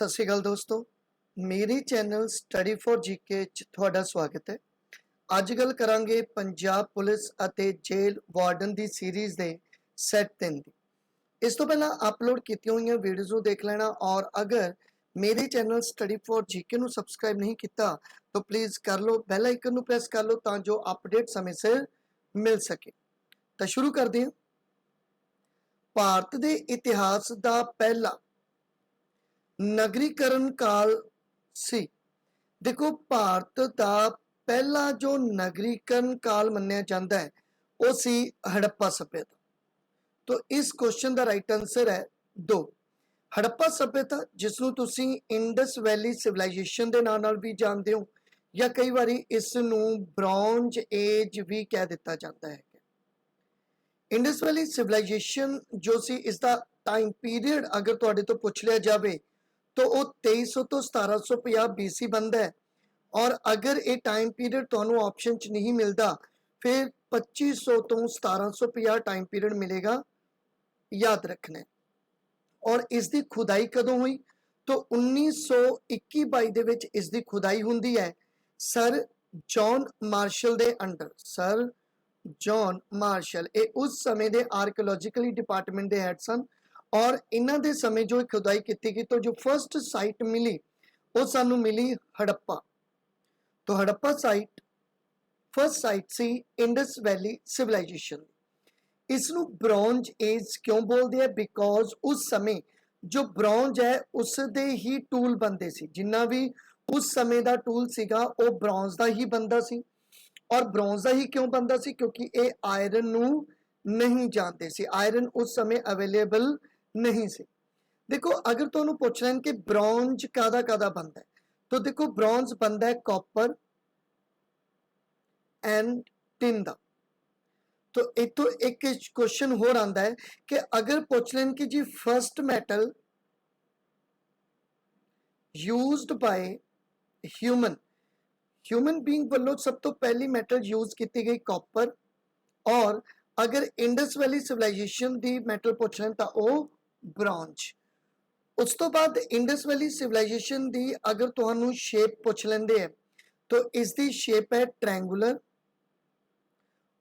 सत श्री अकाल दोस्तों, मेरे चैनल स्टडी फॉर जीके च तुहाडा स्वागत है। अज गल करांगे पंजाब पुलिस अते जेल वार्डन की सीरीज़ दे सैट 3 दी। इस तो पहला अपलोड कीतियां हुई वीडियोज़ देख लेना और अगर मेरे चैनल स्टडी फॉर जीके नू सबसक्राइब नहीं किया तो प्लीज़ कर लो, बैल आइकन नू प्रेस कर लो तां जो अपडेट समय सिर मिल सके। तो शुरू करते हैं। भारत के इतिहास का पहला नगरीकरण काल सी। देखो, भारत का पहला जो नगरीकरण काल मन्निया जाता है वो सी हड़प्पा सभ्यता। तो इस क्वेश्चन का राइट आंसर है 2। हड़प्पा सभ्यता जिसनू तुसी इंडस वैली सिविलाइजेशन के नाम नाल भी जानते हो या कई बारी इसनू ब्रॉन्ज एज भी कह दिता जाता है। इंडस वैली सिविलाइजेशन जो सी इसका टाइम पीरियड अगर तुहाडे तो पूछ लिया जाए तो वो 2300 तो 1750 BC बनता है। और अगर ये टाइम पीरियड तुहानू ऑप्शन च नहीं मिलता फिर 2500 तो 1750 टाइम पीरियड मिलेगा, याद रखना है। और इसकी खुदाई कदों हुई तो 1921-22 दे विच इसकी खुदाई हुंदी है सर जॉन मार्शल दे अंडर। सर जॉन मार्शल ये उस समय दे आर्कोलॉजिकली डिपार्टमेंट दे हेड सन और इन्हां दे समय जो खुदाई की गई तो जो फर्स्ट साइट मिली वो सानू मिली हड़प्पा। तो हड़प्पा साइट फर्स्ट साइट सी इंडस वैली सिविलाइजेशन। इसनू ब्रॉन्ज एज क्यों बोलते हैं? बिकॉज उस समय जो ब्रॉन्ज है उसदे ही टूल बनते सी, जिन्ना भी उस समय का टूल सीगा वो ब्रॉन्ज का ही बनता सी। और ब्रॉन्ज का ही क्यों बनता सी? क्योंकि ये आयरन नू नहीं जानते सी, आयरन उस समय अवेलेबल नहीं सी। देखो, अगर तुहानू पूछ लें कि ब्रॉन्ज कादा बनता है तो देखो ब्रॉन्ज बनता है कॉपर एंड टिन दा। तो इतो एक क्वेश्चन होर आता है कि अगर पूछ लें कि जी first metal used by human being वालों सब तो पहली मेटल यूज की गई कॉपर। और अगर इंडस वैली सिविलाइजेशन की मेटल पूछ लें तो वो ब्रॉन्ज। उस तो बाद इंडस वैली सिविलाइजेशन की अगर तुहानू शेप पूछ लेंदे है तो इसकी शेप है ट्रायंगुलर।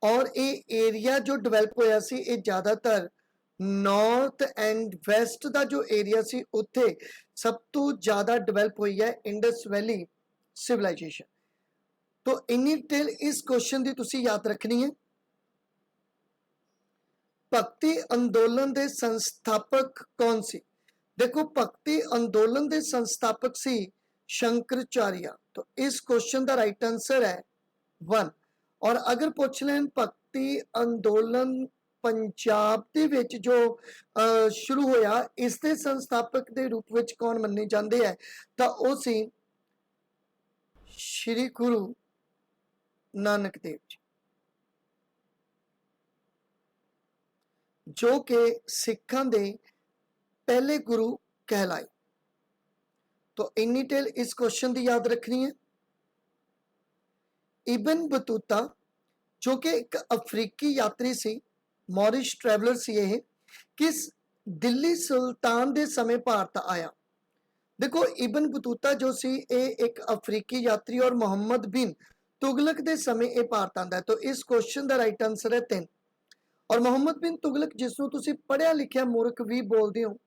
और ये एरिया जो डिवेलप होया सी ये ज़्यादातर नॉर्थ एंड वैस्ट का जो एरिया सी उत्थे सब तो ज़्यादा डिवेलप हुई है इंडस वैली सिविलाइजेशन। तो इन्नी डिटेल इस क्वेश्चन की तुसी याद रखनी है। भक्ति अंदोलन के संस्थापक कौन सी? देखो, भक्ति अंदोलन के संस्थापक सी शंकराचार्य। तो इस क्वेश्चन का राइट आंसर है 1। और अगर पूछ लें भक्ति अंदोलन पंजाब दे विच जो शुरू होया इसके संस्थापक के रूप में कौन मन्ने जाते हैं तो वो सी श्री गुरु नानक देव जी, जो कि सिखां दे पहले गुरु कहलाए। तो इन्नी टेल इस क्वेश्चन की याद रखनी है। इबन बतूता जो कि एक अफ्रीकी यात्री सी, मॉरिश ट्रैवलर सी, यह किस दिल्ली सुल्तान के समय भारत आया? देखो, इबन बतूता जो सी एक अफ्रीकी यात्री और मुहम्मद बिन तुगलक के समय ये भारत आता है। तो इस क्वेश्चन का राइट आंसर है 3। और मुहम्मद बिन तुगलक जिसनों तुसी पढ़िया लिखिया मूर्ख भी बोलते हो,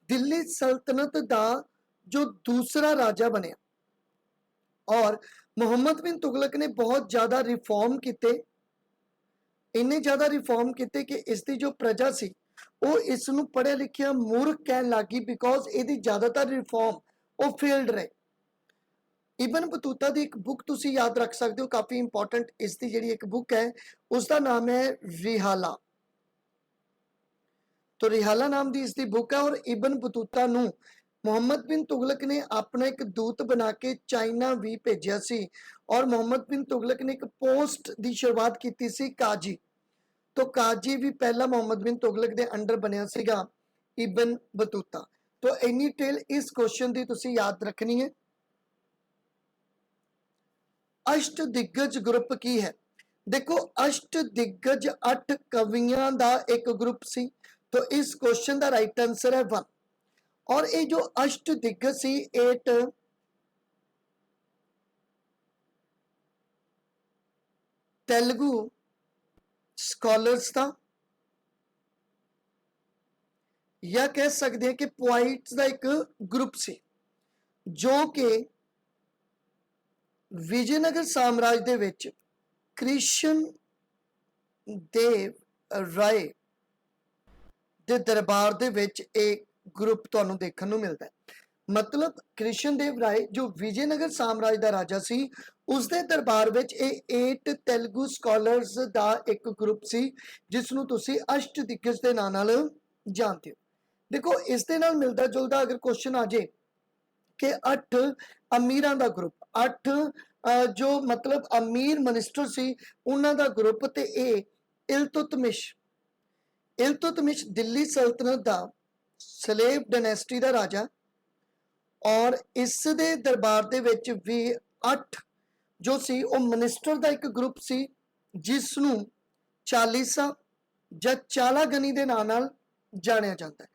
दिल्ली सल्तनत का जो दूसरा राजा बने। और मुहम्मद बिन तुगलक ने बहुत ज्यादा रिफॉर्म किए, इन्ने ज्यादा रिफॉर्म किए कि इसकी जो प्रजा सी वो इसनों पढ़िया लिखिया मूर्ख कह लगी बिकॉज ये ज्यादातर रिफॉर्म वो फेल्ड रहे। इबन बतूता की एक बुक तुसी याद रख सकते हो, काफ़ी इंपॉर्टेंट इसकी जी एक बुक है उसका नाम है रिहाला। तो रिहाला नाम की इसकी बुक है। और इबन बतूता नू मुहम्मद बिन तुगलक ने अपना एक दूत बना के चाइना भी भेजा सी। और मुहम्मद बिन तुगलक ने एक पोस्ट की शुरुआत की सी काजी। तो काजी भी पहला मुहम्मद बिन तुगलक के अंडर बनया सीगा इबन बतूता। तो इन्नी टेल इस क्वेश्चन की तुसी याद रखनी है। अष्ट दिग्गज ग्रुप की है? देखो, अष्ट दिग्गज 8 कवियां का एक ग्रुप सी। तो इस क्वेश्चन का राइट आंसर है 1। और ये जो अष्ट दिग्गज सी 8 तेलुगु स्कॉलर्स था, या कह सकते हैं कि पोइट्स का एक ग्रुप सी जो कि विजयनगर साम्राज्य दे विच कृष्ण देव राय दे दरबार दे विच एक ग्रुप तुहानूं देखण नूं मिलदा है। मतलब कृष्ण देव राय जो विजयनगर साम्राज्य का राजा सी, उसके दरबार विच ये 8 तेलुगु स्कॉलर्स का एक ग्रुप सी जिसनूं तुसीं अष्ट दिग्गज के नाम नाल जानते हो। देखो इस दे नाल मिलदा जुलदा अगर क्वेश्चन आ जाए कि 8 अमीरां दा ग्रुप, 8 जो मतलब अमीर मिनिस्टर सी उन्हां दा ग्रुप, ते इल्तुतमिश इल्तुतमिश दिल्ली सल्तनत का सलेब डायनेस्टी का राजा, और इस दे दरबार दे विच भी 8 जो सी वो मिनिस्टर का एक ग्रुप सी जिसनूं चालीसा या चाला गनी के नाम नाल जानिया जाता है।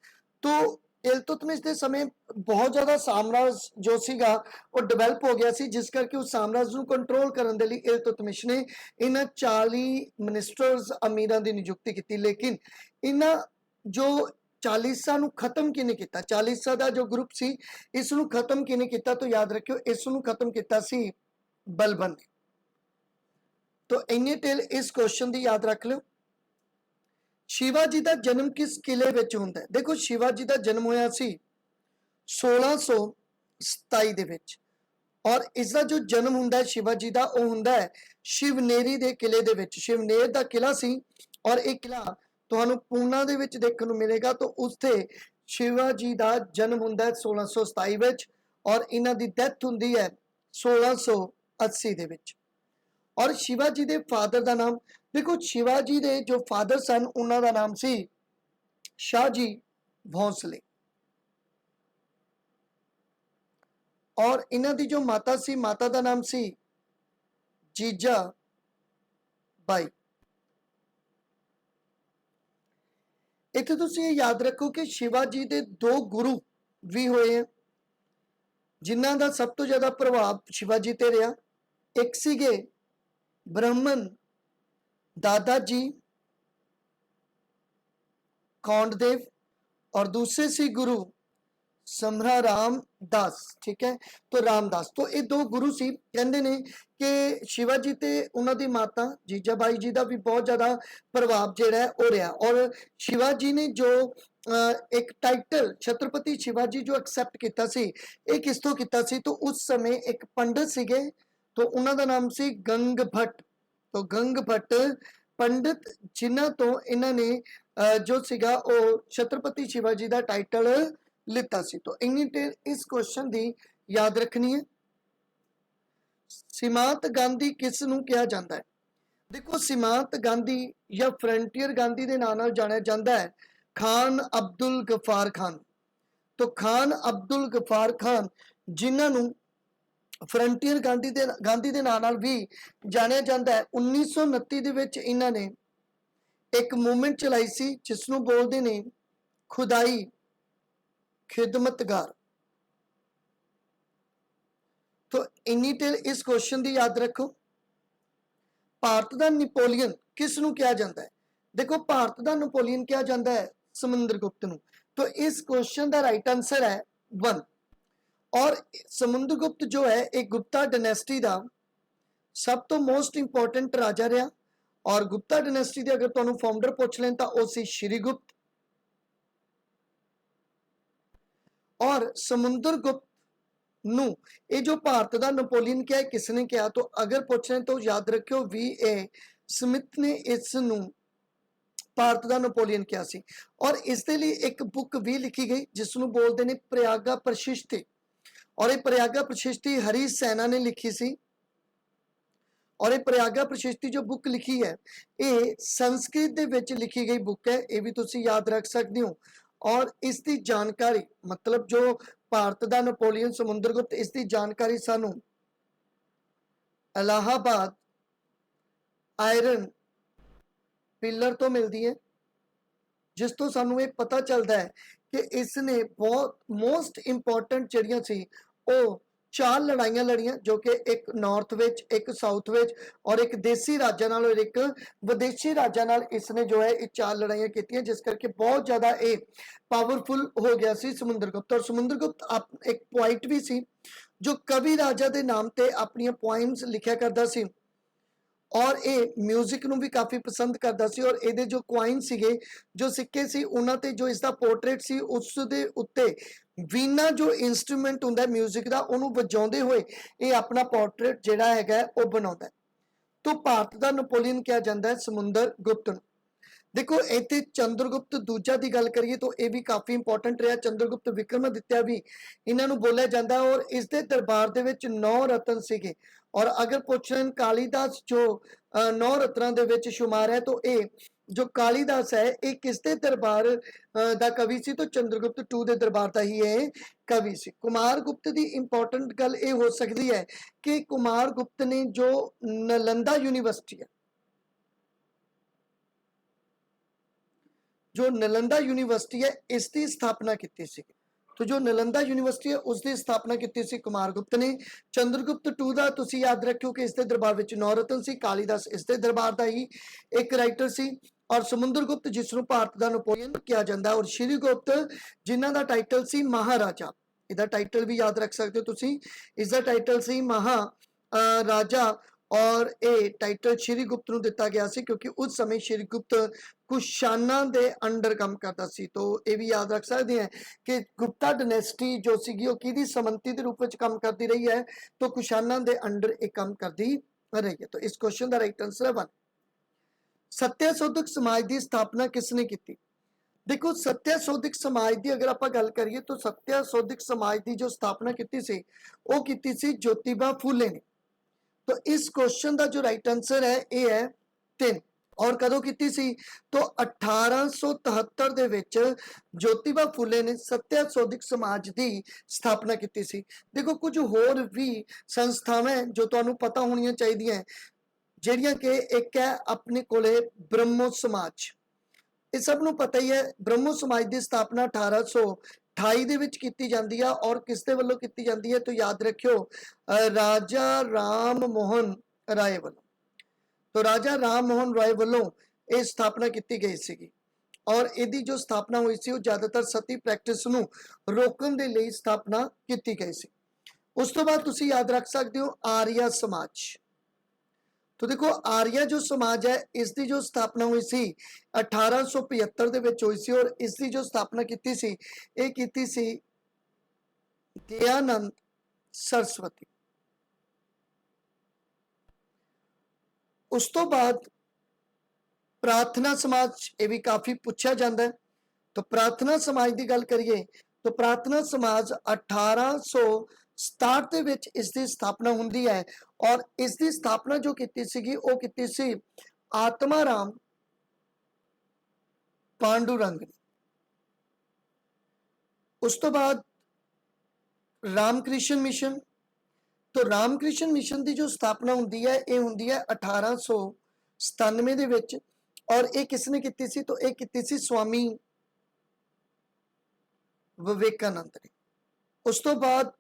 तो इल्तुतमिश के समय बहुत ज़्यादा साम्राज्य जो सीगा वो डिवेलप हो गया सी, जिस करके उस साम्राज्य को कंट्रोल करने के लिए इल्तुतमिश ने इन 40 मिनिस्टर्स अमीरां की नियुक्ति की। लेकिन इन्हां जो चालीसा नूं खत्म किने किया, चालीसा का जो ग्रुप सी इसनूं खत्म किने किया, तो याद रखियो इसनूं खत्म किया सी बलबन ने। तो इन्नी टेल इस क्वेश्चन की याद रख लो। शिवाजी का जन्म किस किले विच हुंदा है? देखो शिवाजी का जन्म होया सी 1627 दे विच, और इसका जो जन्म हुंदा है शिवाजी का वो हुंदा है शिवनेरी के किले दे विच। शिवनेर का किला सी, और एक किला तुहानूं पूना दे विच देखण नूं मिलेगा। तो उत्थे शिवाजी का जन्म हुंदा है 1627 विच, और इन्हां दी डेथ हुंदी है 1680 दे विच। और शिवाजी दे फादर का नाम, देखो शिवाजी दे जो फादर सन उन्हां दा नाम सी शाहजी भोंसले, और इन्हां दी जो माता सी माता का नाम सी जीजा बाई। इत्थे तुसीं ये याद रखो कि शिवाजी दे 2 गुरु भी होए हैं जिन्हां दा सब तो ज़्यादा प्रभाव शिवाजी ते रहा। एक सीगे ब्राह्मण दादा जी कौंडदेव, और दूसरे सी गुरु समरा रामदास। ठीक है, तो रामदास, तो ये 2 गुरु सी। कहते ने कि शिवाजी ते उन्हां दी माता जीजाबाई जी का भी बहुत ज़्यादा प्रभाव जिहड़ा है वो रहा। और शिवाजी ने जो एक टाइटल छत्रपति शिवाजी जो एक्सैप्ट किया सी, ये किस तो किया सी? तो उस समय एक पंडित सीगे, तो उन्हां दा नाम सी गंग भट्ट। तो गंग भट्ट पंडित जिन्हां तो इन्हां ने जो सीगा वो छत्रपति शिवाजी का टाइटल लिता सी। तो इन्नी टेल इस क्वेश्चन की याद रखनी है। सीमांत गांधी किस नूं कहा जाता है? देखो सीमांत गांधी या फ्रंटियर गांधी के नाम नाल जानिया जाता है खान अब्दुल गफार खान। तो खान अब्दुल गफार खान जिन्हां नूं फ्रंटियर गांधी के नाम नाल भी जानिया जाता है। 1929 दे विच इन्हां ने एक मूवमेंट चलाई सी जिसनूं बोलते ने खुदाई खिदमतगार। तो इन्नी टेल इस क्वेश्चन की याद रखो। भारत का नेपोलियन किस नूं कहा जाता है? देखो भारत का नेपोलियन कहा जाता है समुद्रगुप्त नूं। तो इस क्वेश्चन का राइट आंसर है 1। और समुद्रगुप्त जो है एक गुप्ता डायनेस्टी का सब तो मोस्ट इंपोर्टेंट राजा रहा। और गुप्ता डायनेस्टी के अगर तुहानूं फाउंडर पूछ लें तो वो सी श्रीगुप्त। और समुद्रगुप्त नूं ये जो भारत का नेपोलियन क्या है किसने किया? तो अगर पूछने तो याद रखियो VA स्मिथ ने इस नूं भारत का नेपोलियन क्या सी। और इसके लिए एक बुक भी लिखी गई जिसनों बोलते हैं प्रयागा प्रशिष्टि। और ये प्रयागा प्रशिष्टि हरी सेना ने लिखी सी। और ये प्रयागा प्रशिष्टि जो बुक लिखी है ये संस्कृत दे विच लिखी गई बुक है, ये भी तुसी याद रख सकते हो। और इसकी जानकारी मतलब जो भारत का नेपोलियन समुद्रगुप्त इसकी जानकारी सानू इलाहाबाद आयरन पिलर तो मिलती है, जिस तो सानू ये पता चलता है कि इसने बहुत मोस्ट इंपॉर्टेंट ਜਿਹੜੀਆਂ ਸੀ ਉਹ 4 ਲੜਾਈਆਂ ਲੜੀਆਂ, ਜੋ ਕਿ ਇੱਕ ਨਾਰਥ ਵਿੱਚ, ਇੱਕ ਸਾਊਥ ਵਿੱਚ ਔਰ ਇੱਕ ਦੇਸੀ ਰਾਜਾਂ ਨਾਲ ਔਰ ਇੱਕ ਵਿਦੇਸ਼ੀ ਰਾਜਾਂ ਨਾਲ ਇਸਨੇ ਜੋ ਹੈ ਇਹ 4 ਲੜਾਈਆਂ ਕੀਤੀਆਂ, ਜਿਸ ਕਰਕੇ ਬਹੁਤ ਜ਼ਿਆਦਾ ਇਹ ਪਾਵਰਫੁਲ ਹੋ ਗਿਆ ਸੀ ਸਮੁੰਦਰਗੁਪਤ। ਔਰ ਸਮੁੰਦਰਗੁਪਤ ਇੱਕ ਪੋਇਟ ਵੀ ਸੀ ਜੋ ਕਵੀ ਰਾਜਾ ਦੇ ਨਾਮ ਤੇ ਆਪਣੀਆਂ ਪੋਇਮਸ ਲਿਖਿਆ ਕਰਦਾ ਸੀ ਔਰ ਇਹ ਮਿਊਜ਼ਿਕ ਨੂੰ ਵੀ ਕਾਫੀ ਪਸੰਦ ਕਰਦਾ ਸੀ। ਔਰ ਇਹਦੇ ਜੋ ਕੁਆਇਨ ਸੀਗੇ, ਜੋ ਸਿੱਕੇ ਸੀ, ਉਹਨਾਂ ਤੇ ਜੋ ਇਸਦਾ ਪੋਰਟਰੇਟ ਸੀ, ਉਸ ਦੇ ਉੱਤੇ ਵੀਨਾ ਜੋ ਇੰਸਟਰੂਮੈਂਟ ਹੁੰਦਾ ਮਿਊਜ਼ਿਕ ਦਾ, ਉਹਨੂੰ ਵਜਾਉਂਦੇ ਹੋਏ ਇਹ ਆਪਣਾ ਪੋਰਟਰੇਟ ਜਿਹੜਾ ਹੈਗਾ ਉਹ ਬਣਾਉਂਦਾ। तो भारत का नपोलियन किया जाता है समुंदर गुप्त ਨੂੰ। देखो इत्थे चंद्रगुप्त दूजा की गल करिए तो यह भी काफ़ी इंपॉर्टेंट रहा। चंद्रगुप्त विक्रमादित्य भी इन्हों बोलिया जाता है और इसके दरबार के 9 रतन सीगे। और अगर पूछन कालीदास जो 9 रत्नों के शुमार है तो ये जो कालीदास है ये किसके दरबार का कवि सी, तो चंद्रगुप्त टू के दरबार का ही ये कवि सी। कुमार गुप्त की इंपॉर्टेंट गल ये हो सकती है कि कुमार गुप्त ने जो नालंदा यूनिवर्सिटी है, जो नालंदा यूनिवर्सिटी है, इसकी स्थापना की सी। तो जो नालंदा यूनिवर्सिटी है उसकी स्थापना की सी कुमार गुप्त ने। चंद्रगुप्त टू का तुसी याद रखियो कि इसके दरबार में 9 रतन सी। कालीदास इसके दरबार का ही एक राइटर सी। और समुंदरगुप्त जिसनों भारत का नपोलियन किया जाता है। और श्रीगुप्त जिन्हों का टाइटल सी महाराजा, इसका टाइटल भी याद रख सकते हो तुसी, इसका टाइटल सी महाराजा। और ये टाइटल श्रीगुप्त को दिता गया सी क्योंकि उस समय श्रीगुप्त कुशाना के अंडर काम करता सी। तो ये भी याद रख सकते हैं कि गुप्ता डायनेस्टी जो सी कि समंती के रूप में काम करती रही है, तो कुशाना के अंडर एक काम करती रही है। तो इस क्वेश्चन का राइट आंसर है 1। सत्यशोधक समाज की स्थापना किसने की? देखो सत्यशोधक समाज की अगर आप गल करिए तो सत्यशोधक समाज की जो स्थापना की सी वो की सी ज्योतिबा फूले ने। तो इस क्वेश्चन का जो राइट आंसर है ये है 3। और कदों की सी? तो 1873 दे विच ज्योतिबा फूले ने सत्यशोधक समाज की स्थापना की सी। देखो कुछ होर भी संस्थावां जो तुहानूं पता होनी चाहिए, ਜਿਹੜੀਆਂ कि एक है अपने कोले ब्रह्मो समाज। ये सब नूं पता ही है। ब्रह्मो समाज की स्थापना 1828 ਦੇ ਵਿੱਚ ਕੀਤੀ ਜਾਂਦੀ ਹੈ। और किस दे ਵੱਲੋਂ ਕੀਤੀ ਜਾਂਦੀ है? तो याद रखियो राजा राम मोहन राय ਵੱਲੋਂ। तो राजा राम मोहन राय ਵੱਲੋਂ ये स्थापना की गई सी। और इसकी जो स्थापना हुई सी वो ज़्यादातर सती प्रैक्टिस नूं रोकण दे लई स्थापना की गई सी। उस तो बाद तुसीं याद रख सकते हो आर्या समाज। तो देखो आर्या जो समाज है इसकी जो स्थापना हुई सी 1875 दे विच हुई सी। और इसकी जो स्थापना की सी ये की सी दयानंद सरस्वती। उस तो बाद प्रार्थना समाज, ये भी काफ़ी पूछा जाता है। तो प्रार्थना समाज की गल करिए तो प्रार्थना समाज 1867 ਦੇ ਵਿੱਚ ਇਸ ਦੀ ਸਥਾਪਨਾ ਹੁੰਦੀ ਹੈ। और इसकी स्थापना जो की सी वो की सी आत्माराम पांडुरंग ने। उस तो बाद रामकृष्ण मिशन। तो रामकृष्ण मिशन की जो स्थापना होंदी है ये होंदी है 1897 ਦੇ ਵਿੱਚ। और ये किसने की सी? तो ये की सी स्वामी विवेकानंद ने। उस तो बाद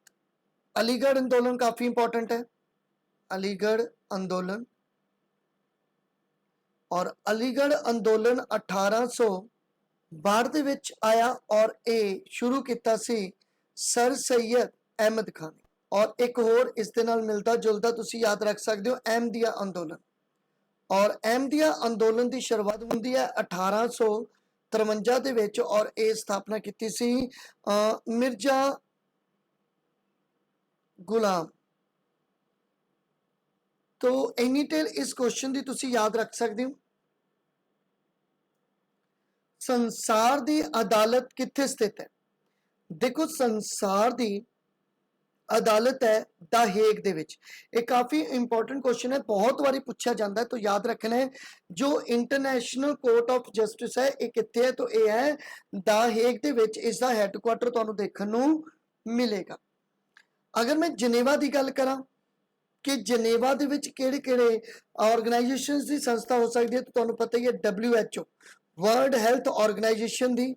अलीगढ़ अंदोलन काफ़ी इंपॉर्टेंट है। अलीगढ़ अंदोलन। और अलीगढ़ अंदोलन 1862 ਦੇ ਵਿੱਚ आया और ये शुरू किया सी सर सैयद अहमद खान ने। और एक होर इस दे नाल मिलता जुलता तुसी याद रख सकते हो अहमदिया अंदोलन। और अहमदिया अंदोलन की शुरुआत होंदी है 1853 ਦੇ ਵਿੱਚ। और ये स्थापना की सी मिर्जा गुलाम। तो इन्नी टेल इस क्वेश्चन की तुसी याद रख सकते हो। संसार की अदालत कित्थे स्थित है? देखो संसार की अदालत है द हेग दे विच। ये काफ़ी इंपॉर्टेंट क्वेश्चन है, बहुत बारी पूछा जाता है। तो याद रखना है जो इंटरनेशनल कोर्ट ऑफ जस्टिस है ये कित्थे है? तो ये है द हेग दे विच। इसका हैडकुआटर तुहानूं देखण नूं मिलेगा। अगर मैं जनेवा की गल करा कि जनेवा दे विच किहड़े-किहड़े ऑर्गेनाइजेशंस की संस्था हो सकती है, तो तुहानूं पता ही है WHO वर्ल्ड हैल्थ ऑर्गेनाइजेशन की,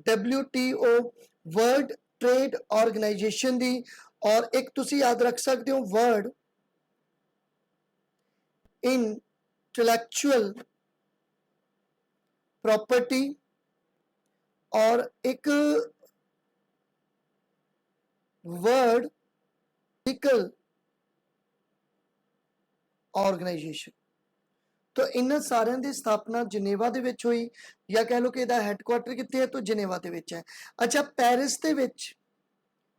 WTO वर्ल्ड ट्रेड ऑर्गेनाइजेशन दी, और एक तुसी याद रख सकते हो वर्ड इंटेलेक्चुअल प्रॉपर्टी, और एक वर्ड लीगल ऑर्गेनाइजेशन। तो इन्हां सारियां दी स्थापना जनेवा दे विच हुई, या कह लो कि इहदा हैडकुआटर कित्थे है, तो जनेवा दे विच है। अच्छा, पेरिस दे विच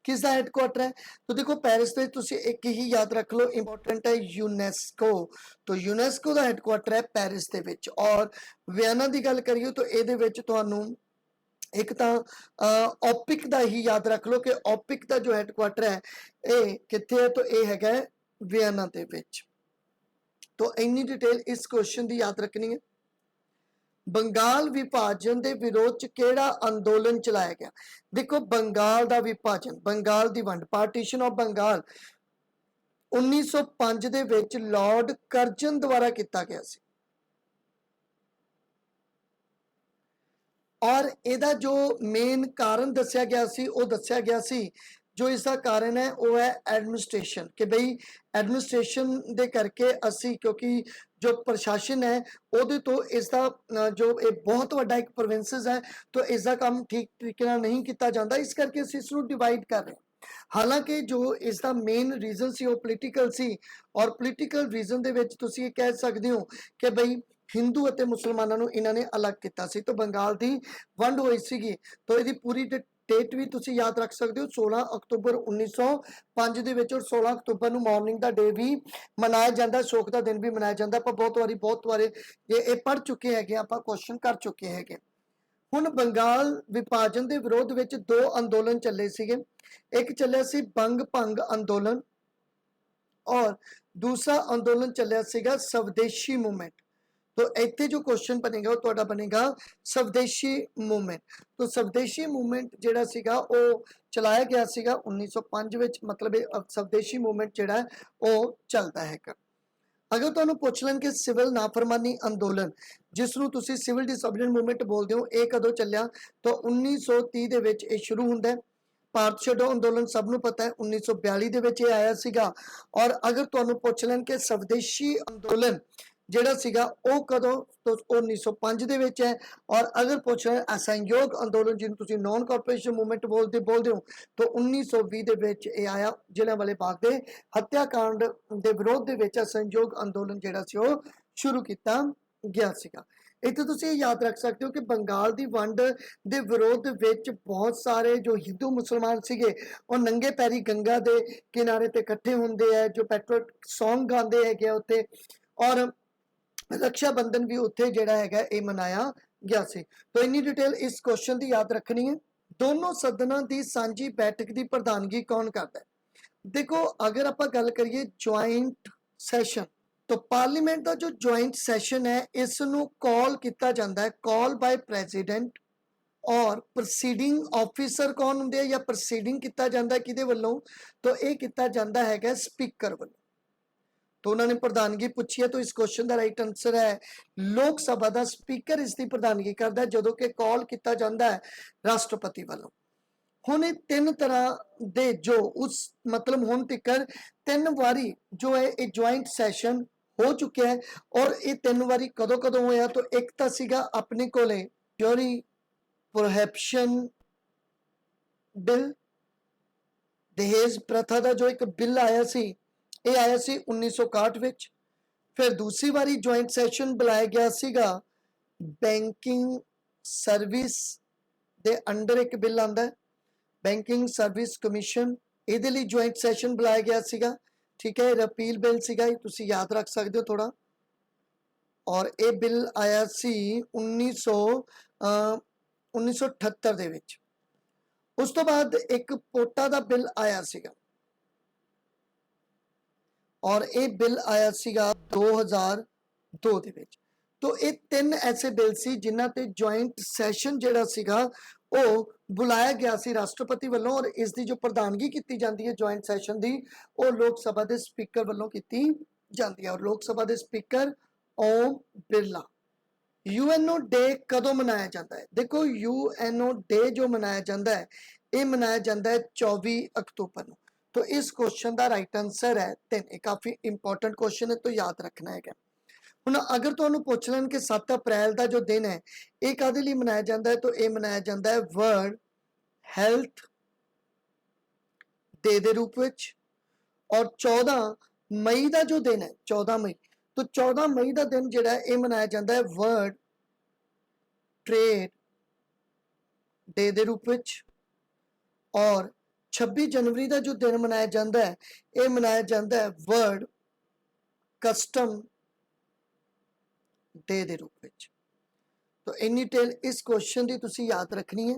किसका हैडकुआटर है? तो देखो पेरिस में तुसी एक ही याद रख लो, इंपॉर्टेंट है, यूनेस्को। तो यूनेस्को का हैडकुआटर है पेरिस दे विच। और वियना की गल करिए तो ये एक तो ओपिक का ही याद रख लो कि ओपिक का जो हैडकुआटर है ये कित्थे है, तो ये है वियना दे विच। तो इन्नी डिटेल इस क्वेश्चन की याद रखनी है। बंगाल विभाजन के विरोध च केड़ा अंदोलन चलाया गया? देखो बंगाल का विभाजन, बंगाल की वंड, पार्टीशन ऑफ बंगाल 1905 दे विच लॉर्ड कर्जन द्वारा किया गया सी। और इहदा जो मेन कारण दस्या गया सी, वो दस्या गया सी जो इसका कारण है वो है एडमिनिस्ट्रेशन, कि भाई एडमिनिस्ट्रेशन दे करके असी, क्योंकि जो प्रशासन है वो तो इसका जो एक बहुत बड़ा एक प्रोविंसेस है, तो इसका काम ठीक तरीके नाल नहीं किया जाता, इस करके असी इसनूं डिवाइड कर रहे हैं। हालांकि जो इसका मेन रीजन सी वो पोलीटिकल सी, और पोलीटिकल रीजन दे विच तुसीं ये कह सकते हो कि भाई हिंदू और मुसलमानों को इन्होंने अलग किया सी, तो बंगाल की वंड हुई सी। तो ये पूरी डेट भी तुसी याद रख सकते हो, 16 अक्तूबर 1905 दे विच, और 16 अक्तूबर को मॉर्निंग का डे भी मनाया जाता है, शोक का दिन भी मनाया जाता है। आप बहुत बारी ये पढ़ चुके हैं, आप क्वेश्चन कर चुके हैं। हुण बंगाल विभाजन के विरोध में दो अंदोलन चले सीगे, एक चलिया सी बंग भंग अंदोलन, और दूसरा अंदोलन चलिया सीगा स्वदेशी मूवमेंट। तो इत्थे जो क्वेश्चन बनेगा वो तुहाडा बनेगा स्वदेशी मूवमेंट। तो स्वदेशी मूवमेंट जिहड़ा सीगा वो चलाया गया सीगा 1905 विच, मतलब स्वदेशी मूवमेंट जिहड़ा है वो चलता है। अगर तुहानूं पुछ लैण कि सिविल नाफरमानी अंदोलन, जिसनूं तुसीं सिविल डिसोबीडेंट मूवमेंट बोलते हो, ये कदों चलिया? तो 1930 दे विच ये शुरू हुंदा है। भारत छड्डो अंदोलन सब नूं पता है 1942 दे विच ये आया सीगा। और अगर तुहानूं पुछ लैण कि स्वदेशी अंदोलन जिहड़ा सीगा वो कदों, तो 1905 दे विच है। और अगर पुछ लैण असहयोग अंदोलन जिन्होंने तुसीं नॉन कॉरपोरेशन मूवमेंट बोलते हो, तो 1920 दे विच ये आया, जलियांवाले बाग दे हत्याकांड दे विरोध दे विच असहयोग अंदोलन जिहड़ा सी वो शुरू किया गया सीगा। इत्थे तुसीं याद रख सकते हो कि बंगाल की वंड के विरोध विच बहुत सारे जो हिंदू मुसलमान सीगे और नंगे पैरी गंगा के किनारे ते इकट्ठे हुंदे है, जो पैट्रियट सॉन्ग गाते हैं उत्थे, और रक्षा बंधन भी उत्थे जिहड़ा हैगा ये मनाया गया सी। तो इन्नी डिटेल इस क्वेश्चन की याद रखनी है। दोनों सदनों की सांझी बैठक की प्रधानगी कौन करता है? देखो अगर आप गल करिए ज्वाइंट सैशन, तो पार्लीमेंट का जो ज्वाइंट सैशन है इसनूं कॉल किया जाता है, कॉल बाय प्रेजिडेंट। और प्रोसीडिंग ऑफिसर कौन होंगे, या प्रोसीडिंग किया जाता है किहदे वल्लों? तो यह किया जाता है स्पीकर वल्लों। तो उन्होंने प्रधानगी पूछी है, तो इस क्वेश्चन का राइट आंसर है लोक सभा का स्पीकर इसकी प्रधानगी करता है, जो कि कॉल किया जाता है राष्ट्रपति वालों। हुण ये तीन तरह दे जो उस मतलब हुण तिकर तीन वारी जो है ये ज्वाइंट सैशन हो चुके हैं। और ये तीन वारी कदों कदों होया? तो एक तो सीगा अपने कोले ज्यूरी प्रोहिबिशन बिल, दहेज प्रथा का जो एक बिल आया सी, ये आया सी 1961 विच। फिर दूसरी बारी ज्वाइंट सैशन बुलाया गया सीगा बैंकिंग सर्विस दे अंडर एक बिल आंदा है, बैंकिंग सर्विस कमीशन, इहदे लई ज्वाइंट सैशन बुलाया गया सीगा। ठीक है, रिपील बिल सीगा, तुसीं याद रख सकते हो थोड़ा। और ये बिल आया सी 1978 दे विच। उस तो बाद एक पोटा का बिल आया सीगा, और ये बिल आया सीगा 2002 दे विच। तो ये तीन ऐसे बिल सी जिन्हां ते ज्वाइंट सैशन जिहड़ा सीगा वो बुलाया गया सी राष्ट्रपति वालों, और इसकी जो प्रधानगी की जाती है ज्वाइंट सैशन की वो लोक सभा के स्पीकर वालों की जाती है। और लोक सभा के speaker Om Birla. UNO day कदों मनाया जाता है? देखो यूएनओ डे जो मनाया जाता है ये मनाया जाता है 24 अक्तूबर को। तो इस क्वेश्चन का राइट आंसर है 3। काफी इंपॉर्टेंट क्वेश्चन है तो याद रखना है। ਹੁਣ अगर ਤੁਹਾਨੂੰ ਪੁੱਛ ਲੈਣ ਕਿ 7 ਅਪ੍ਰੈਲ ਦਾ ਜੋ ਦਿਨ ਹੈ ਇਹ ਕਾਹਦੇ ਲਈ ਮਨਾਇਆ ਜਾਂਦਾ ਹੈ, ਤਾਂ ਇਹ ਮਨਾਇਆ ਜਾਂਦਾ ਹੈ ਵਰਲਡ ਹੈਲਥ ਡੇ ਦੇ ਰੂਪ ਵਿੱਚ। ਔਰ 14 ਮਈ ਦਾ ਜੋ ਦਿਨ ਹੈ 14 ਮਈ, तो 14 मई का दिन ਜਿਹੜਾ ਇਹ ਮਨਾਇਆ ਜਾਂਦਾ ਹੈ ਵਰਲਡ ट्रेड डे ਦੇ रूप ਵਿੱਚ। और 26 जनवरी का जो दिन मनाया जाता है ये मनाया जाता है वर्ल्ड कस्टम डे ਦੇ रूप ਵਿੱਚ। तो इन्नी टेल इस क्वेश्चन की तुसी याद रखनी है।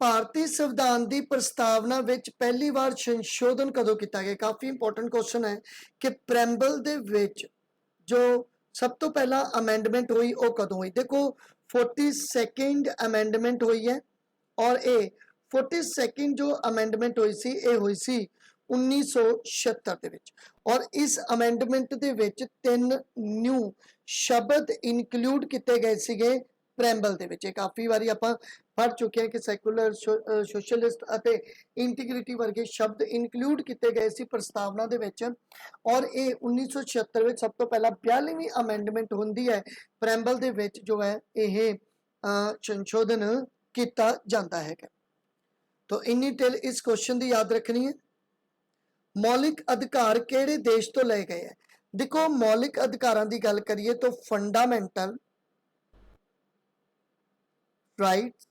ਭਾਰਤੀ ਸੰਵਿਧਾਨ ਦੀ ਪ੍ਰਸਤਾਵਨਾ ਵਿੱਚ ਪਹਿਲੀ ਵਾਰ ਸੰਸ਼ੋਧਨ ਕਦੋਂ ਕੀਤਾ ਗਿਆ? ਕਾਫੀ ਇੰਪੋਰਟੈਂਟ क्वेश्चन है कि ਪ੍ਰੈਂਬਲ ਦੇ ਵਿੱਚ जो सब तो पहला अमेंडमेंट हुई वो कदों हुई? देखो 42nd अमेंडमेंट हुई है और ये 42nd जो अमेंडमेंट हुई सी ये हुई सी 1976 ਦੇ ਵਿੱਚ। और इस अमेंडमेंट ਦੇ ਵਿੱਚ 3 न्यू शब्द इनकलूड किए गए ਸੀਗੇ ਪ੍ਰੈਂਬਲ ਦੇ ਵਿੱਚ। ਕਾਫੀ ਵਾਰੀ ਆਪਾਂ पढ़ चुके हैं कि सैकुलर सोशलिस्ट इंटीग्रिटी वर्गे शब्द इनकलूड किए गए सी प्रस्तावना दे विच। और ये 1976 में सब तो पहला 42वीं अमेंडमेंट होंदी है प्रैंबल दे विच जो है ये संशोधन किया जाता है। तो इन्नी टेल इस क्वेश्चन की याद रखनी है। मौलिक अधिकार किहड़े देश तो ले गए है? देखो मौलिक अधिकारां की गल करिए तो फंडामेंटल राइट्स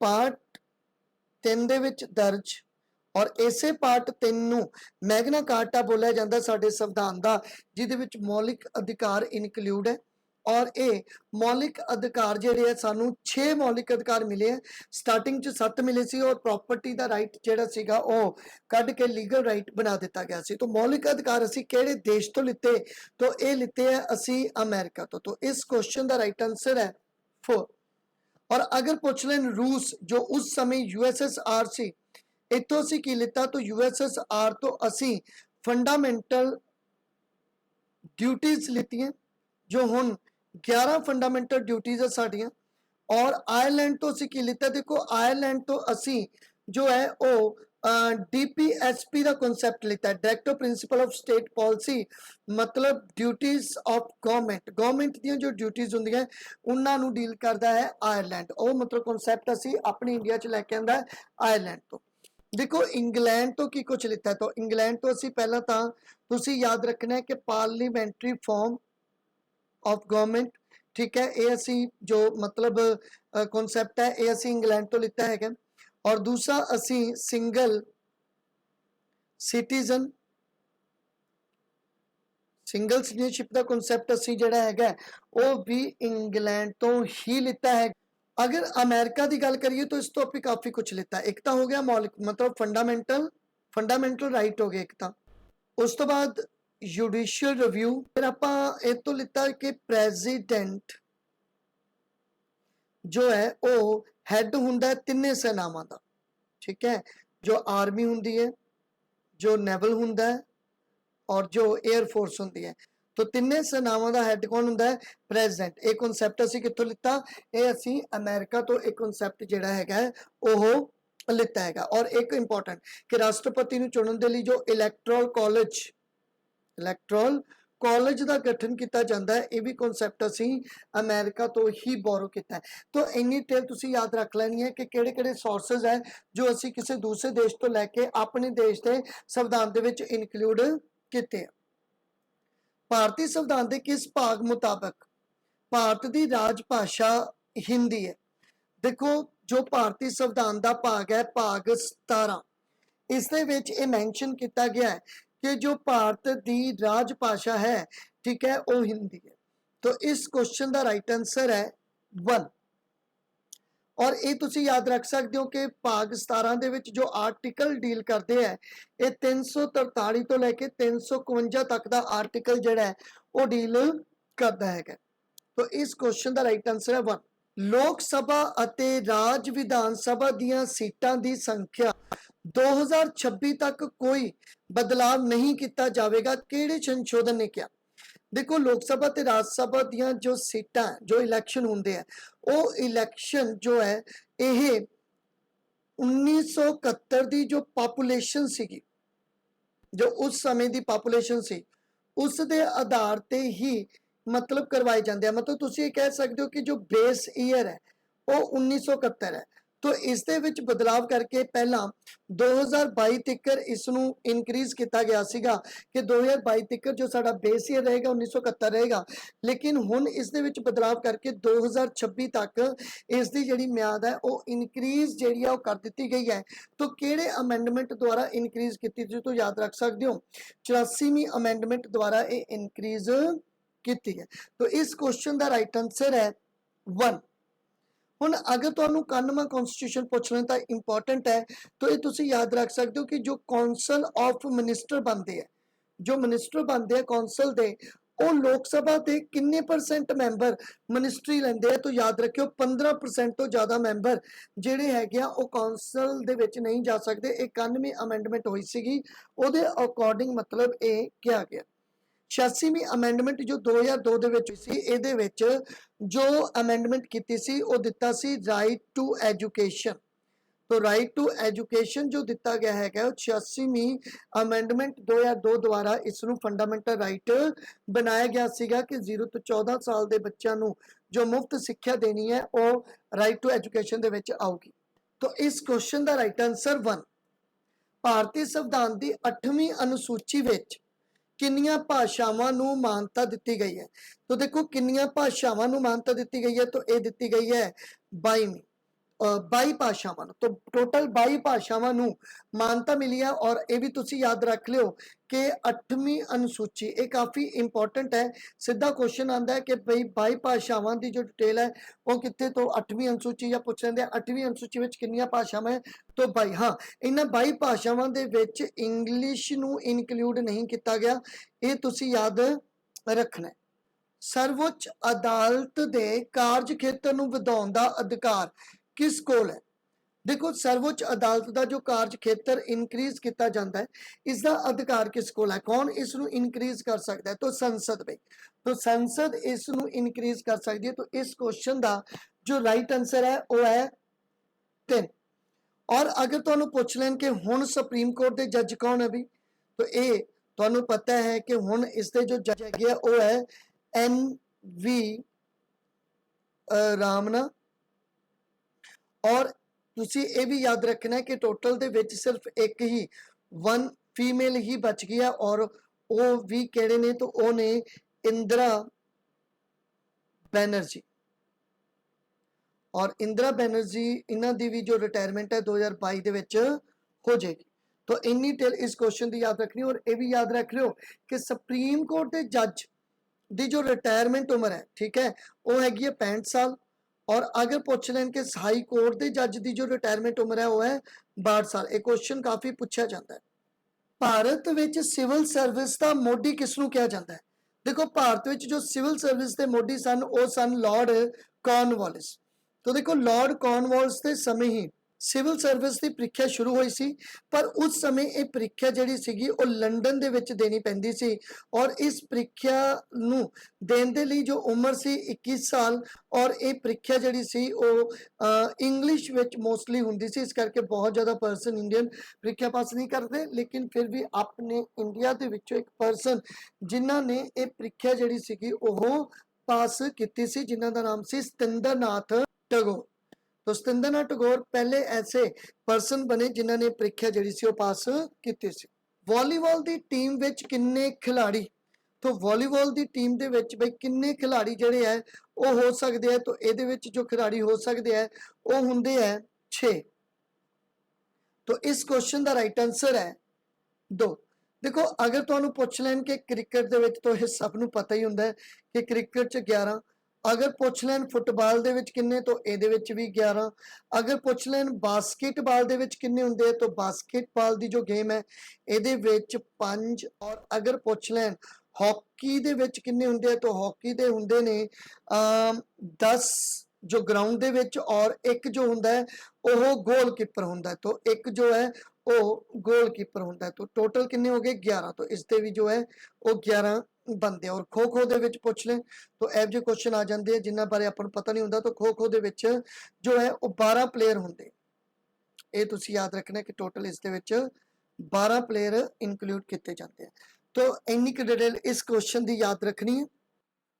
पार्ट 3 ਦੇ ਵਿੱਚ ਦਰਜ। और इसे पार्ट 3 ਨੂੰ मैग्ना कार्टा बोलिया जाता साडे संविधान का, जिहदे विच मौलिक अधिकार इनकलूड है। और ये मौलिक अधिकार जिहड़े है सानू 6 मौलिक अधिकार मिले हैं। स्टार्टिंग च 7 मिले सी और प्रॉपर्टी का राइट जिहड़ा सीगा ओह कढ के लीगल राइट बना दिता गया सी। तो मौलिक अधिकार असी किहड़े देश तो लिते? तो ये लिते है असी अमेरिका तो इस क्वेश्चन का राइट आंसर है 4। और अगर पूछ लें रूस जो उस समय यूएसएसआर सी इतों असी की लिता? तो यूएसएसआर तो असी फंडामेंटल ड्यूटीज लितियां जो हुण 11 फंडामेंटल ड्यूटीज है साड़ियां। और आयरलैंड तो असी की लिता? देखो आयरलैंड तो असी जो है वो DPSP का कॉन्सैप्ट लिता है, director principle of state policy, मतलब ड्यूटीज ऑफ गवर्नमेंट दी जो ड्यूटीज होंदियां उन्होंने डील करता है आयरलैंड। वो मतलब कॉन्सैप्ट असी अपने इंडिया च लैके आंदा है आयरलैंड तो। देखो इंग्लैंड तो की कुछ लिता है? तो इंग्लैंड तो असी पहला तो तुसी याद रखना है कि पार्लीमेंट्री फॉर्म ऑफ गवर्नमेंट, ठीक है, ये असी जो मतलब कॉन्सैप्ट है ये असी इंग्लैंड तो लिता है। और दूसरा असी सिंगल सिटीजन सिंगल सिटीजनशिप का कॉन्सैप्ट असी जिहड़ा है वो भी इंग्लैंड तो ही लिता है। अगर अमेरिका की गल करिए तो इस तो भी काफ़ी कुछ लिता है। एक तो हो गया मौलिक मतलब फंडामेंटल राइट हो गया एक तो। उस तो बाद जुडिशियल रिव्यू, फिर आपां इह तो लिता कि प्रेजिडेंट जो है वो हैड हुंदा है 3 सेनावां दा, ठीक है, जो आर्मी हुंदी है, जो नेवल हुंदा है और जो एयरफोर्स होंगी है। तो 3 सेनावां दा हैड कौन हुंदा है? प्रेजिडेंट। एक कॉन्सैप्ट असी कित्थों लिता? ये असी अमेरिका तो एक कॉन्सैप्ट जिहड़ा हैगा ओह लिता हैगा। और एक इंपॉर्टेंट कि राष्ट्रपति नूं चुनन दे लई जो इलैक्टोरल कॉलेज का गठन किया जाता है, ये भी कॉन्सैप्ट असी अमेरिका तो ही बोरो किया है। तो इन्नी टेल तुसी याद रख लेनी है कि किहड़े-किहड़े सोर्सेज है जो असी किसी दूसरे देश तो लैके अपने देश के संविधान दे विच इनकलूड किते हैं। भारतीय संविधान के किस भाग मुताबिक भारत की राजभाषा हिंदी है? देखो जो भारतीय संविधान का भाग है भाग 17, इस दे विच ये मैंशन किया गया है कि जो भारत की राजभाषा है, ठीक है, वो हिंदी है। तो इस क्वेश्चन का राइट आंसर है 1। और ये तुसी याद रख सकते हो कि भाग 17 दे विच जो आर्टिकल डील करते हैं ये 343 तो लैके 351 तक का आर्टिकल जिहड़ा है वो डील करता है। तो इस क्वेश्चन का राइट आंसर है 1। लोक सभा अते राज विधान सभा दियां सीटां दी संख्या 2026 तक कोई बदलाव नहीं किया जाएगा, किहड़े संशोधन ने किया? देखो लोक सभा ते राज सभा दियां जो सीटां जो इलैक्शन हुंदे आ, ਉਹ इलैक्शन जो है ਇਹ 1971 ਦੀ ਜੋ ਪਾਪੂਲੇਸ਼ਨ ਸੀਗੀ, ਜੋ ਉਸ ਸਮੇਂ ਦੀ ਪਾਪੂਲੇਸ਼ਨ ਸੀ, ਉਸ ਦੇ ਆਧਾਰ ਤੇ ਹੀ ਮਤਲਬ ਕਰਵਾਏ ਜਾਂਦੇ ਆ। ਮਤਲਬ ਤੁਸੀਂ ਇਹ ਕਹਿ ਸਕਦੇ ਹੋ ਕਿ ਜੋ ਬੇਸ ਈਅਰ ਹੈ ਉਹ 1971 ਹੈ। तो इस दे विच बदलाव करके पहला 2022 तक इसनूं इनक्रीज किया गया सीगा कि 2022 तक जो साडा बेस ईयर रहेगा 1971 रहेगा, लेकिन हुण इस दे विच बदलाव करके 2026 तक इस दी जिहड़ी म्याद है वो इनक्रीज जिहड़ी है वो कर दित्ती गई है। तो किहड़े अमेंडमेंट द्वारा इनक्रीज कीती तुसीं तो याद रख सकते हो, 84वीं अमेंडमेंट द्वारा ये इनक्रीज की है। तो इस क्वेश्चन का राइट आंसर है 1। हुण अगर तुहानूं 91वां कॉन्स्टिट्यूशन पुछना तो इंपॉर्टेंट है, तो ये तुसीं याद रख सकते हो कि जो कौंसल ऑफ मिनिस्टर बनते हैं, जो मिनिस्टर बनते हैं कौंसल दे, वो लोक सभा के किन्ने % मैंबर मिनिस्ट्री लेंदे हैं। तो याद रखियो 15% तो ज़्यादा मैंबर जिहड़े हैगे आ वो कौंसल दे विच नहीं जा सकते। 91 अमेंडमेंट हुई सीगी, उहदे अकॉर्डिंग मतलब ये किया गया। 86वीं अमेंडमेंट जो 2002 ਦੇ ਵਿੱਚ ਸੀ, ਇਹਦੇ ਵਿੱਚ जो अमेंडमेंट ਕੀਤੀ ਸੀ ਉਹ ਦਿੱਤਾ ਸੀ राइट टू एजुकेशन। तो राइट टू एजुकेशन जो दिता गया है 86वीं अमेंडमेंट 2002 द्वारा इसनूं फंडामेंटल राइट बनाया गया सीगा कि 0 ਤੋਂ 14 साल के बच्चों ਨੂੰ जो मुफ्त सिक्ख्या देनी है वो राइट टू एजुकेशन दे विच आऊगी। तो इस क्वेश्चन का राइट आंसर 1। भारतीय संविधान की 8वीं अनुसूची विच किन्नियां भाषावां नूं मानता दित्ती गई है। तो देखो किन्नियां भाषावां नूं मानता दित्ती गई है, तो ये दित्ती गई है 22 भाषावां नूं। तो टोटल 22 भाषावां नूं मानता मिली है। और ये भी तुसीं याद रख लियो कि 8वीं अनुसूची ये काफ़ी इंपॉर्टेंट है। सीधा क्वेश्चन आता है कि भाई 22 भाषावां की जो डिटेल है वो कित्थे तो 8वीं अनुसूची या पूछ लेंदे 8वीं अनुसूची विच किन्नियां भाषावां है तो 22। हाँ, इन्हां 22 भाषावां दे विच इंग्लिश नूं इनकलूड नहीं किया गया, ये तुसीं याद रखना है। सर्वोच्च अदालत दे कार्ज खेतर नूं वधाउण दा अधिकार किस कोल है। देखो सर्वोच्च अदालत का जो कार्य खेतर इनक्रीज किया जाता है, इसका अधिकार किस को है, कौन इसनूं इनक्रीज कर सकता है, तो संसद में। तो संसद इसनूं इनक्रीज कर सकती है। तो इस क्वेश्चन का जो राइट आंसर है वो है 3। और अगर तुहानूं पुछ लैन कि हुण सुप्रीम कोर्ट के जज कौन है भी, तो ये तुहानूं पता है कि हुण इसके जो जज है वो है NV रामना। और तुसी ये भी याद रखना है कि टोटल दे विच सिर्फ एक ही 1 फीमेल ही बच गई है, और वो भी किहड़े ने तो वो ने इंदिरा बैनर्जी। और इंदिरा बैनर्जी इन्हां दी भी जो रिटायरमेंट है 2022 दे विच हो जाएगी। तो इन्नी टेल इस क्वेश्चन की याद रखनी। और ये भी याद रख लियो कि सुप्रीम कोर्ट के जज की जो रिटायरमेंट उम्र है, ठीक है, वो हैगी है 65 साल। और अगर पूछ लें कि हाई कोर्ट के जज की जो रिटायरमेंट उम्र है वह है 62 साल। एक क्वेश्चन काफ़ी पूछा जाता है। भारत विच सिविल सर्विस का मोडी किसनूं कहा जाता है। देखो भारत विच जो सिविल सर्विस के मोडी सन वो सन लॉर्ड कॉर्नवालिस। तो देखो लॉर्ड कॉर्नवालिस के समय ही सिविल सर्विस की ਪ੍ਰੀਖਿਆ शुरू हुई सी, पर उस समय ये ਪ੍ਰੀਖਿਆ ਜਿਹੜੀ ਸੀਗੀ ਉਹ लंडन ਦੇ ਵਿੱਚ देनी ਪੈਂਦੀ ਸੀ। और इस ਪ੍ਰੀਖਿਆ ਨੂੰ ਦੇਣ ਦੇ ਲਈ जो उम्र सी 21 साल। और ये ਪ੍ਰੀਖਿਆ ਜਿਹੜੀ ਸੀ ਉਹ इंग्लिश ਵਿੱਚ मोस्टली ਹੁੰਦੀ ਸੀ, इस करके बहुत ज़्यादा परसन इंडियन ਪ੍ਰੀਖਿਆ पास नहीं करते। लेकिन फिर भी अपने इंडिया ਦੇ ਵਿੱਚੋਂ एक परसन जिन्हां ने ये ਪ੍ਰੀਖਿਆ ਜਿਹੜੀ ਸੀਗੀ ਉਹ पास ਕੀਤੀ ਸੀ, जिन्हां ਦਾ नाम सी सतिंद्रनाथ टैगोर। तो सतिंद्रनाथ टैगोर पहले ऐसे परसन बने जिन्होंने ਪ੍ਰੀਖਿਆ ਜਿਹੜੀ ਸੀ ਉਹ पास ਕੀਤੀ ਸੀ। वॉलीबॉल की टीम विच किन्ने खिलाड़ी, तो वॉलीबॉल की टीम दे विच बई किन्ने खिलाड़ी जिहड़े है वो हो सकते हैं। तो इहदे विच जो खिलाड़ी हो सकते हैं वो हुंदे है 6। तो इस क्वेश्चन का राइट आंसर है 2। देखो अगर तुहानूं पुछ लैन कि क्रिकेट दे विच, तो यह सब नूं पता ही हुंदा है कि क्रिकेट च 11। अगर पुछ लैन फुटबाल दे विच किन्ने, तो इहदे विच भी 11। अगर पुछ लैन बास्केटबाल दे विच किन्ने हुंदे, तो बास्केटबाल दी जो गेम है इहदे विच 5। और अगर पुछ लैन हॉकी दे विच किन्ने हुंदे, तो हॉकी दे हुंदे ने 10 जो ग्राउंड दे विच, और एक जो हुंदा है वह गोल कीपर हुंदा है। तो एक जो है ਉਹ ਗੋਲਕੀਪਰ ਹੁੰਦਾ ਹੈ। तो टोटल किन्ने हो गए 11। तो इस भी जो है वो 11 बनते हैं। और खो खो दे विच पुछ लें तो ਇਹੋ ਜਿਹੇ क्वेश्चन आ जाते हैं जिन्हां बारे ਆਪਾਂ ਨੂੰ पता नहीं ਹੁੰਦਾ। तो खो खो दे विच जो है वो 12 प्लेयर होंगे। ये तुसीं याद रखना कि टोटल इस दे विच 12 प्लेयर इंक्लूड किए जाते हैं। तो इन्नी क डिटेल इस क्वेश्चन की याद रखनी है।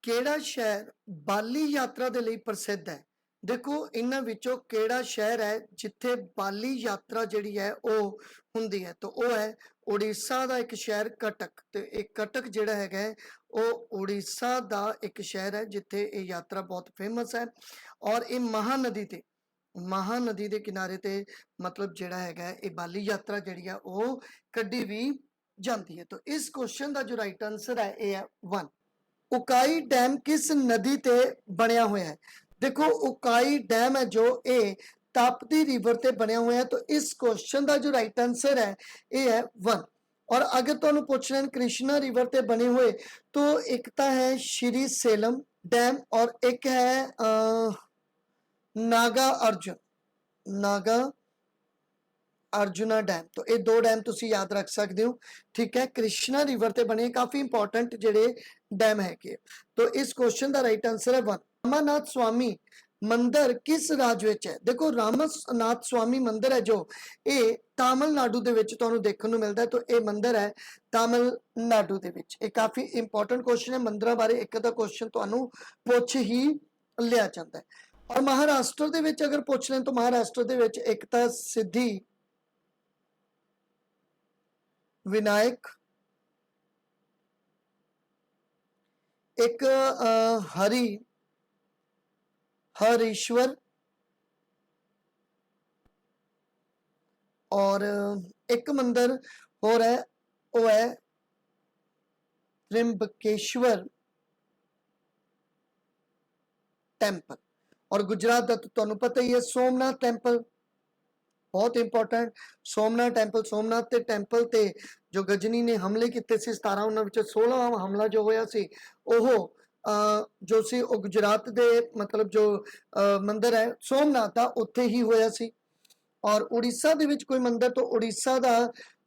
ਕਿਹੜਾ ਸ਼ਹਿਰ ਬਾਲੀ ਯਾਤਰਾ ਦੇ ਲਈ ਪ੍ਰਸਿੱਧ ਹੈ? ਦੇਖੋ ਇਹਨਾਂ ਵਿੱਚੋਂ ਕਿਹੜਾ ਸ਼ਹਿਰ ਹੈ ਜਿੱਥੇ ਬਾਲੀ ਯਾਤਰਾ ਜਿਹੜੀ ਹੈ ਉਹ ਹੁੰਦੀ ਹੈ? ਤਾਂ ਉਹ ਹੈ ਉੜੀਸਾ ਦਾ ਇੱਕ ਸ਼ਹਿਰ ਕਟਕ। ਤੇ ਇਹ ਕਟਕ ਜਿਹੜਾ ਹੈਗਾ ਉਹ ਉੜੀਸਾ ਦਾ ਇੱਕ ਸ਼ਹਿਰ ਹੈ ਜਿੱਥੇ ਇਹ ਯਾਤਰਾ ਬਹੁਤ ਫੇਮਸ ਹੈ। ਔਰ ਇਹ ਮਹਾਨਦੀ ਦੇ ਕਿਨਾਰੇ ਤੇ ਮਤਲਬ ਜਿਹੜਾ ਹੈਗਾ ਇਹ ਬਾਲੀ ਯਾਤਰਾ ਜਿਹੜੀ ਆ ਉਹ ਕੱਢੀ ਵੀ ਜਾਂਦੀ ਹੈ। ਤਾਂ ਇਸ ਕੁਐਸਚਨ ਦਾ ਜੋ ਰਾਈਟ ਆਨਸਰ ਹੈ ਇਹ ਹੈ 1। ਉਕਾਈ ਡੈਮ ਕਿਸ ਨਦੀ ਤੇ ਬਣਿਆ ਹੋਇਆ ਹੈ? देखो उकाई डैम है जो ये ताप्ती रिवर ते बनया हुआ है। तो इस क्वेश्चन का जो राइट आंसर है ये है 1। और अगर तुहानू पुछ लें कृष्णा रिवर ते बने हुए तो एक तो है श्री सेलम डैम और एक है नागा अर्जुना डैम। तो ये दो डैम तुसी याद रख सकते हो, ठीक है। कृष्णा रिवर ते बने काफी इंपॉर्टेंट जेडे डैम है। तो इस क्वेश्चन का राइट आंसर है 1। रामानाथ स्वामी मंदिर किस राज्य विच है? देखो रामानाथ स्वामी मंदिर है जो ये तमिलनाडु दे विच तुहानू देखने को मिलता है। तो ये मंदिर है तमिलनाडु दे विच। ये काफी इंपॉर्टेंट क्वेश्चन है। मंदिरों बारे एक अद्धा क्वेश्चन तुहानू पुछ ही लिया जाता है। और महाराष्ट्र दे विच अगर पुछ लें तो महाराष्ट्र दे विच एक तो सिद्धि विनायक, एक हरीश्वर और एक मंदिर और है वो है त्रिंबकेश्वर टेंपल। और गुजरात का तो तुहानू पता ही है सोमनाथ टेंपल, बहुत इंपॉर्टेंट। सोमनाथ के टेंपल ते जो गजनी ने हमले किए 17 उन्हां विच 16वां हमला जो होया सी ओहो जो सी गुजरात दे मतलब जो मंदिर है सोमनाथ का उत्थे ही होया सी। और उड़ीसा दे विच कोई मंदिर तो उड़ीसा का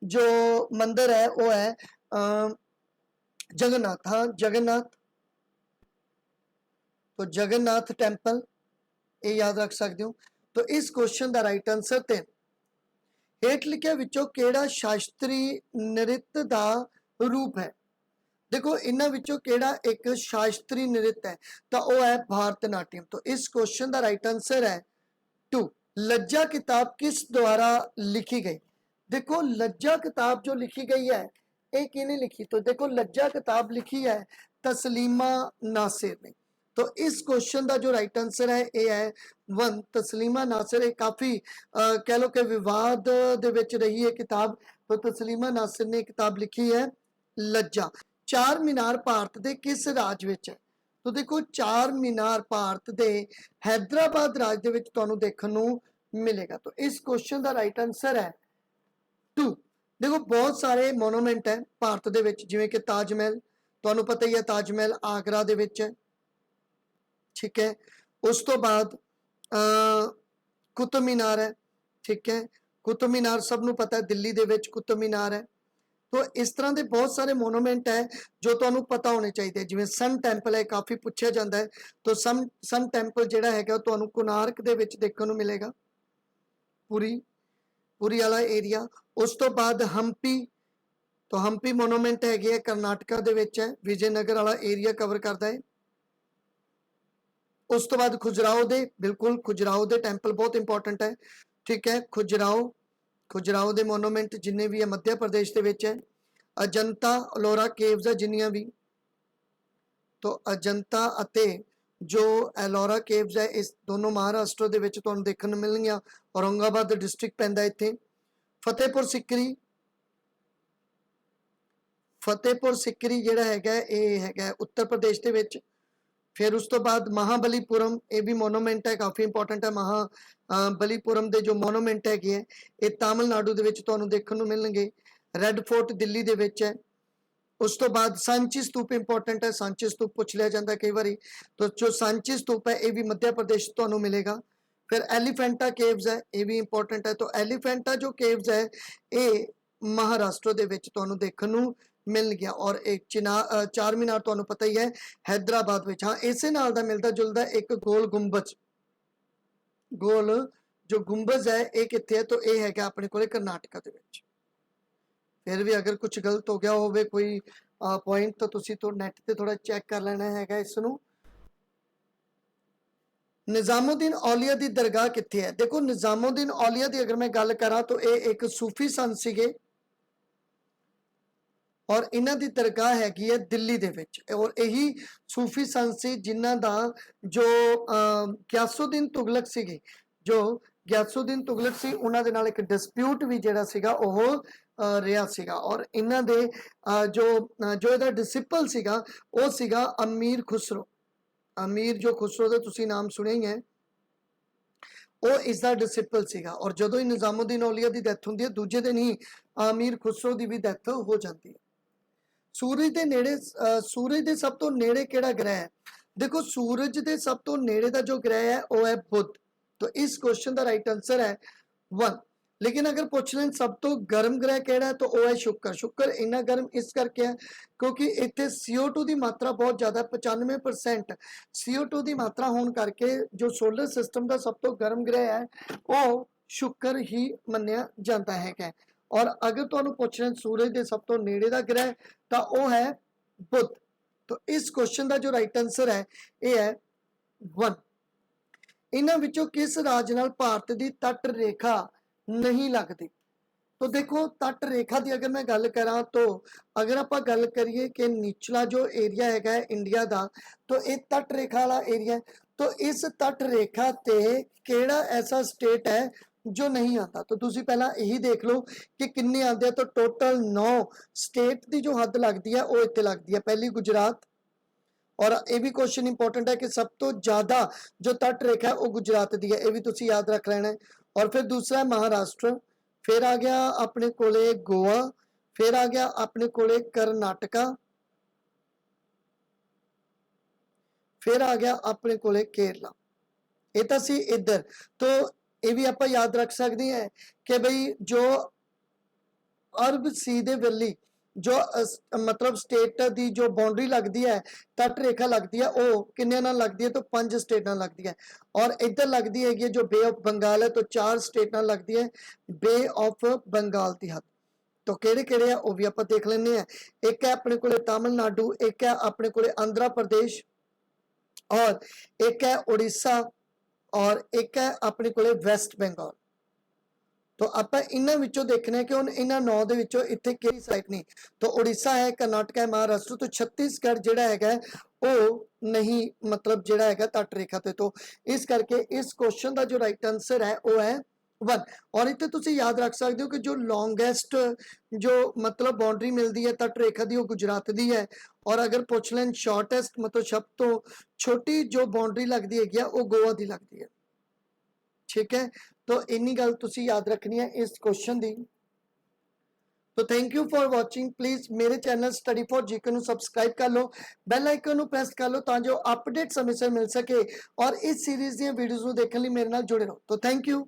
जो मंदिर है वो है जगन्नाथ। हाँ जगन्नाथ, तो जगन्नाथ टेंपल ये याद रख सकते हो। तो इस क्वेश्चन का राइट आंसर ते हेठ लिखिया विचों केड़ा शास्त्री नृत्य का रूप है? देखो इन्हां विचों केड़ा एक शास्त्री नृत्य है तो वो है भारतनाट्यम। तो इस क्वेश्चन का राइट आंसर है 2। लज्जा किताब किस द्वारा लिखी गई? देखो लज्जा किताब जो लिखी गई है ये किने लिखी? तो देखो लज्जा किताब लिखी है तस्लीमा नासिर ने। तो इस क्वेश्चन का जो राइट आंसर है ये है 1। तस्लीमा नासिर एक काफ़ी कह लो कि विवाद दे विच रही है किताब। तो तस्लीमा नासिर ने किताब लिखी है लज्जा। चार मीनार भारत के किस राज्य विच है? तो देखो चार मीनार भारत के हैदराबाद राज्य दे विच तुहानू देखने नू मिलेगा। तो इस क्वेश्चन का राइट आंसर है 2। देखो बहुत सारे मोनूमेंट है भारत दे विच जिवें कि ताजमहल, तुहानू पता ही है ताजमहल आगरा दे विच है, ठीक है। उस तो बाद कुतुब मीनार है, ठीक है। कुतुब मीनार सबनू पता है दिल्ली दे विच कुतुब मीनार है। तो इस तरह के बहुत सारे मोनूमेंट है जो तुहानू पता होने चाहिए। जिवें सन टैंपल है काफ़ी पूछा जाता है। तो सन टैंपल जिहड़ा हैगा तुहानू कोणार्क दे विच देखने को मिलेगा, पुरी वाला एरिया। उस तो बाद हम्पी, तो हम्पी मोनूमेंट है करनाटका दे विच है, विजयनगर वाला एरिया कवर करता है। उस तो बाद खुजराहो दे, बिल्कुल खुजराहो दे टैंपल बहुत इंपॉर्टेंट है, ठीक है। खुजराहो दे मोनूमेंट जिन्ने भी है मध्य प्रदेश के विच है। अजंता अलोरा केव्स है जिन्नियां भी, तो अजंता अते जो एलोरा केव्स है इस दोनों महाराष्ट्र दे विच तुहानू देखने मिलणगियां। औरंगाबाद डिस्ट्रिक्ट पैंदा इत्थे। फतेहपुर सिकरी जिहड़ा हैगा ये हैगा उत्तर प्रदेश दे विच। फिर उस तो बाद महाबलीपुरम ये भी मोनूमेंट है काफ़ी इंपॉर्टेंट है। महाबलीपुरम के जो मोनूमेंट है ये तमिलनाडु दे विच तुहानू देखने को मिलणगे। रेड फोर्ट दिल्ली दे विच है। उस तो बाद सांची स्तूप इंपॉर्टेंट है, सांची स्तूप पूछ लिया जाता है कई बार। तो जो सांची स्तूप है ये भी मध्य प्रदेश तुहानू मिलेगा। फिर एलिफेंटा केव्स है, ये भी इंपॉर्टेंट है। तो एलिफेंटा जो केव्स है ये महाराष्ट्र दे विच तुहानूं देखण नूं मिल गया। और एक चार मीनार तुहानूं पता ही है हैदराबाद विच। हाँ, इसे नाल दा मिलदा जुलदा एक गोल गुंबज, गोल जो गुंबज है ये कित्थे है, तो ये हैगा अपने कोले करनाटका दे विच। फिर भी अगर कुछ गलत हो गया होवे कोई पॉइंट तो तुसी तो नैट ते थोड़ा चेक कर लेना हैगा इसनूं। निजामुद्दीन औलिया दी दरगाह कित्थे है? देखो निजामुद्दीन औलिया दी अगर मैं गल करा तो ये एक सूफी संत सीगे और इन्हां दी दरगाह हैगी है दिल्ली दे विच। और यही सूफी संत सी जिन्हां दा जो गियासुद्दीन तुगलक सीगे, जो गियासुद्दीन तुगलक सी उन्हां दे नाल एक डिस्प्यूट भी जिहड़ा सीगा ओह रिहा सीगा। और इन्हां दे जो इहदा डिसिपल सीगा ओह सीगा अमीर खुसरो। अमीर जो खुसरो का तुसी नाम सुनिया ही है, वो इसका डिसिपल सीगा। और जदों ही निजामुद्दीन औलिया की डैथ होंदी है दूजे दिन ही अमीर खुसरो की भी डैथ हो जाती है। सूरज के नेड़े सूरज के सब तो नेड़े किहड़ा ग्रह है? देखो सूरज के सब तो नेड़े का जो ग्रह है वह है बुध। तो इस क्वेश्चन का राइट आंसर है 1। लेकिन अगर पूछ लें सब तो गर्म ग्रह केड़ा है तो वह है शुक्र। शुक्र इन्ना गर्म इस करके है क्योंकि इत्थे CO2 की मात्रा बहुत ज़्यादा 95% CO2 की मात्रा होने करके जो सोलर सिस्टम का सब तो गर्म ग्रह है वो शुक्र ही मन्निया जाता है। और अगर तुहानूं पूछ लें सूरज के सब तो नेड़े का ग्रह तो वह है बुध। तो इस क्वेश्चन का जो राइट आंसर है यह है 1। इन्हां विचों किस राज नाल भारत की तट रेखा नहीं लगती? तो देखो तट रेखा की अगर मैं गल करा तो अगर आप गल करिए कि निचला जो एरिया है इंडिया का तो ये तट रेखा वाला एरिया है। तो इस तट रेखा ते केड़ा ऐसा स्टेट है जो नहीं आता? तो तुसी पहला यही देख लो कि किन्ने आते हैं। तो टोटल 9 स्टेट की जो हद लगती है वो इत्थे लगती है। पहली गुजरात, और ये भी क्वेश्चन इंपॉर्टेंट है कि सब तो ज्यादा जो तट रेखा है वो गुजरात की है, ये भी तुसी याद रख लेना है। और फिर दूसरा है महाराष्ट्र, फिर आ गया अपने कोले गोवा, फिर आ गया अपने कोले कर्नाटका, फिर आ गया अपने कोले केरला। ये तो सी इधर। तो ये भी आप याद रख सकते हैं कि भाई जो अरब सी दे वली जो मतलब स्टेट की जो बाउंड्री लगती है तट रेखा लगती है वो किन्ने नाल लगती है? तो 5 स्टेट नाल लगती है। और इधर लगती है जो बे ऑफ बंगाल है तो 4 स्टेट नाल लगती है बे ऑफ बंगाल की हद। तो केड़े केड़े है वो भी आप देख लेने हैं। एक है अपने कोले तमिलनाडु, एक है अपने कोले आंध्र प्रदेश, और एक है उड़ीसा, और एक है अपने कोले वेस्ट बंगाल। तो आप इन्हां विचों देखना है कि हुण इन्हां 9 दे विचों इत्थे किहड़ी साइड नहीं। तो उड़ीसा है, कर्नाटका है, महाराष्ट्र, तो छत्तीसगढ़ जिहड़ा हैगा वो नहीं मतलब जिहड़ा हैगा तट रेखा ते। तो इस करके इस क्वेश्चन का जो राइट आंसर है वो है 1। और इत्थे तुसीं याद रख सकते हो कि जो लॉन्गेस्ट जो मतलब बाउंड्री मिलती है तट रेखा की वो गुजरात की है। और अगर पूछ लें शॉर्टेस्ट मतलब सब तो छोटी जो बाउंड्री लगती है वो गोवा की लगती है। ठीक है, तो इन्नी गल तुसी याद रखनी है इस क्वेश्चन की। तो thank you for watching. Please मेरे चैनल स्टडी फॉर जीके ਨੂੰ सब्सक्राइब कर लो, बैल आइकन ਨੂੰ प्रेस कर लो ताकि अपडेट समय से मिल सके। और इस सीरीज दी वीडियोज़ ਨੂੰ देखने लिए मेरे नाल जुड़े रहो। तो थैंक यू।